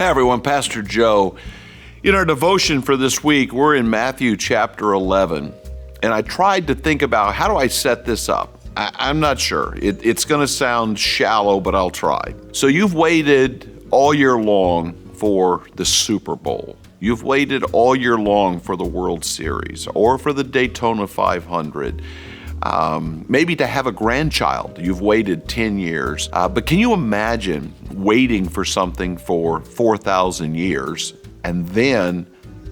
Hi everyone, Pastor Joe. In our devotion for this week, we're in Matthew chapter 11, and I tried to think about how do I set this up? I'm not sure. It's going to sound shallow, but I'll try. So you've waited all year long for the Super Bowl. You've waited all year long for the World Series or for the Daytona 500. Maybe to have a grandchild. You've waited 10 years. But can you imagine waiting for something for 4,000 years and then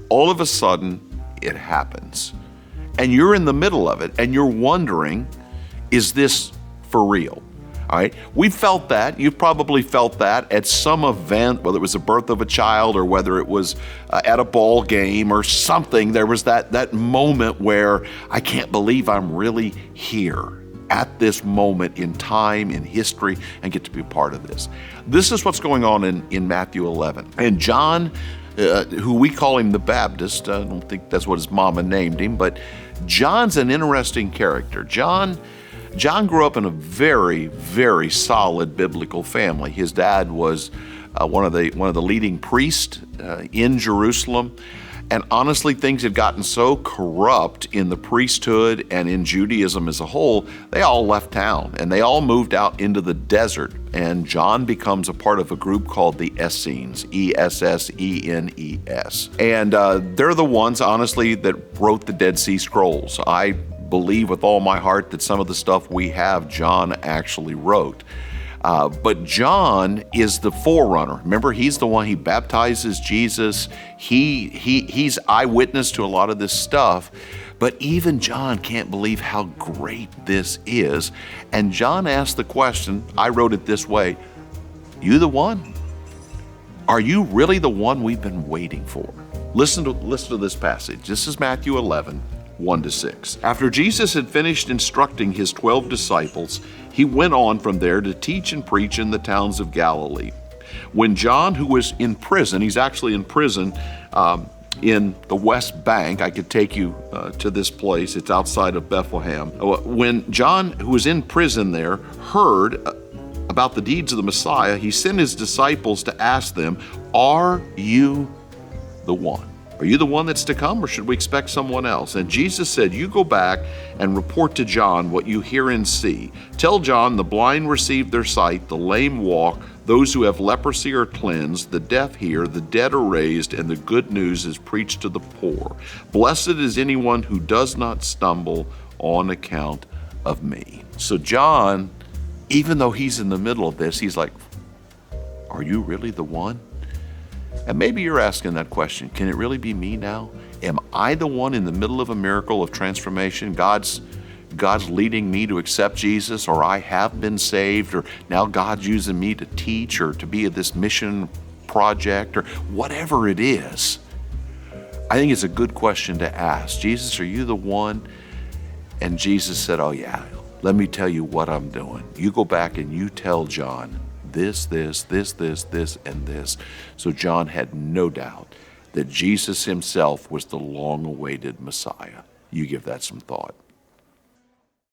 all of a sudden it happens? And you're in the middle of it and you're wondering, is this for real? All right, we felt that. You've probably felt that at some event, whether it was the birth of a child or whether it was at a ball game or something. There was that moment where I can't believe I'm really here at this moment in time, in history, and get to be a part of this. This is what's going on in Matthew 11. And John, who we call him the Baptist, I don't think that's what his mama named him, but John's an interesting character. John grew up in a very, very solid biblical family. His dad was one of the leading priests in Jerusalem. And honestly, things had gotten so corrupt in the priesthood and in Judaism as a whole, they all left town and they all moved out into the desert. And John becomes a part of a group called the Essenes, Essenes. And they're the ones, honestly, that wrote the Dead Sea Scrolls. I believe with all my heart that some of the stuff we have, John actually wrote. But John is the forerunner. Remember, he's the one, he baptizes Jesus. He's eyewitness to a lot of this stuff. But even John can't believe how great this is. And John asked the question, I wrote it this way, you the one? Are you really the one we've been waiting for? Listen to this passage. This is Matthew 11. 1-6. After Jesus had finished instructing his 12 disciples, he went on from there to teach and preach in the towns of Galilee. When John, who was in prison, he's actually in prison in the West Bank. I could take you to this place. It's outside of Bethlehem. When John, who was in prison there, heard about the deeds of the Messiah, he sent his disciples to ask them, are you the one? Are you the one that's to come, or should we expect someone else? And Jesus said, you go back and report to John what you hear and see. Tell John the blind receive their sight, the lame walk, those who have leprosy are cleansed, the deaf hear, the dead are raised, and the good news is preached to the poor. Blessed is anyone who does not stumble on account of me. So John, even though he's in the middle of this, he's like, are you really the one? And maybe you're asking that question, can it really be me now? Am I the one in the middle of a miracle of transformation? God's leading me to accept Jesus, or I have been saved, or now God's using me to teach or to be at this mission project, or whatever it is. I think it's a good question to ask. Jesus, are you the one? And Jesus said, oh yeah, let me tell you what I'm doing. You go back and you tell John, this, and this. So John had no doubt that Jesus himself was the long-awaited Messiah. You give that some thought.